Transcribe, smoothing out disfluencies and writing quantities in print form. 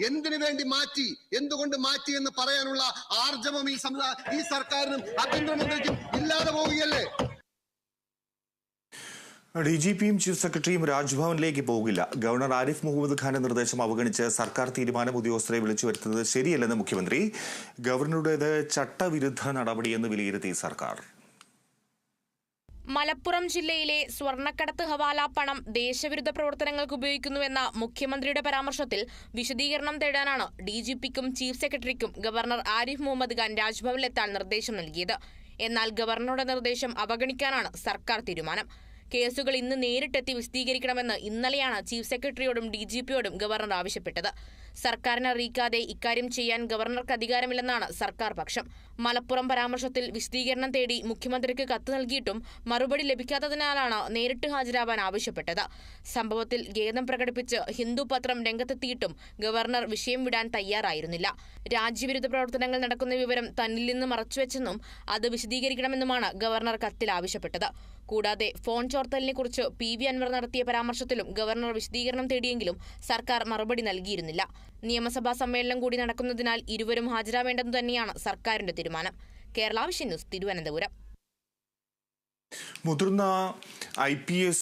എന്തിനു വേണ്ടി മാറ്റി, എന്തുകൊണ്ട് മാറ്റി എന്ന് പറയാനുള്ള ആർജവം ഈ സർക്കാരിനും ആഭ്യന്തരമന്ത്രിക്കും ഇല്ലാതെ പോവുകയല്ലേ? DGPയും ചീഫ് സെക്രട്ടറിയും രാജ്ഭവനിലേക്ക് പോകില്ല. ഗവർണർ ആരിഫ് മുഹമ്മദ് ഖാന്റെ നിർദ്ദേശം അവഗണിച്ച് സർക്കാർ തീരുമാനം ഉദ്യോഗസ്ഥരെ വിളിച്ചു വരുത്തുന്നത് ശരിയല്ലെന്ന് മുഖ്യമന്ത്രി. ഗവർണറുടേത് ചട്ടവിരുദ്ധ നടപടിയെന്ന് വിലയിരുത്തി സർക്കാർ. മലപ്പുറം ജില്ലയിലെ സ്വർണ്ണക്കടത്ത് ഹവാല പണം ദേശവിരുദ്ധ പ്രവർത്തനങ്ങൾക്ക് ഉപയോഗിക്കുന്നുവെന്ന മുഖ്യമന്ത്രിയുടെ പരാമർശത്തിൽ വിശദീകരണം തേടാനാണ് DGPക്കും ചീഫ് സെക്രട്ടറിക്കും ഗവർണർ ആരിഫ് മുഹമ്മദ് ഖാൻ രാജ്ഭവനിലെത്താൻ നിർദ്ദേശം നൽകിയത്. എന്നാൽ ഗവർണറുടെ നിർദ്ദേശം അവഗണിക്കാനാണ് സർക്കാർ തീരുമാനം. കേസുകൾ ഇന്ന് നേരിട്ടെത്തി വിശദീകരിക്കണമെന്ന് ഇന്നലെയാണ് ചീഫ് സെക്രട്ടറിയോടും DGPയോടും ഗവർണർ ആവശ്യപ്പെട്ടത്. സർക്കാരിനെ അറിയിക്കാതെ ഇക്കാര്യം ചെയ്യാൻ ഗവർണർക്ക് അധികാരമില്ലെന്നാണ് സർക്കാർ പക്ഷം. മലപ്പുറം പരാമർശത്തിൽ വിശദീകരണം തേടി മുഖ്യമന്ത്രിക്ക് കത്ത് നൽകിയിട്ടും മറുപടി ലഭിക്കാത്തതിനാലാണ് നേരിട്ട് ഹാജരാവാൻ ആവശ്യപ്പെട്ടത്. സംഭവത്തിൽ ഖേദം പ്രകടിപ്പിച്ച് ഹിന്ദു പത്രം രംഗത്തെത്തിയിട്ടും ഗവർണർ വിഷയം വിടാൻ തയ്യാറായിരുന്നില്ല. രാജ്യവിരുദ്ധ പ്രവർത്തനങ്ങൾ നടക്കുന്ന വിവരം തന്നിൽ നിന്ന് മറച്ചുവെച്ചെന്നും അത് വിശദീകരിക്കണമെന്നുമാണ് ഗവർണർ കത്തിൽ ആവശ്യപ്പെട്ടത്. കൂടാതെ ഫോൺ ചോർത്തലിനെക്കുറിച്ച് PV അൻവർ നടത്തിയ പരാമർശത്തിലും ഗവർണർ വിശദീകരണം തേടിയെങ്കിലും സർക്കാർ മറുപടി നൽകിയിരുന്നില്ല. നിയമസഭാ സമ്മേളനം കൂടി നടക്കുന്നതിനാൽ ഇരുവരും ഹാജരാവേണ്ടെന്നു തന്നെയാണ് സർക്കാരിന്റെ തീരുമാനം. Kerala vision news, Thiruvananthapuram. മുതിർന്ന IPS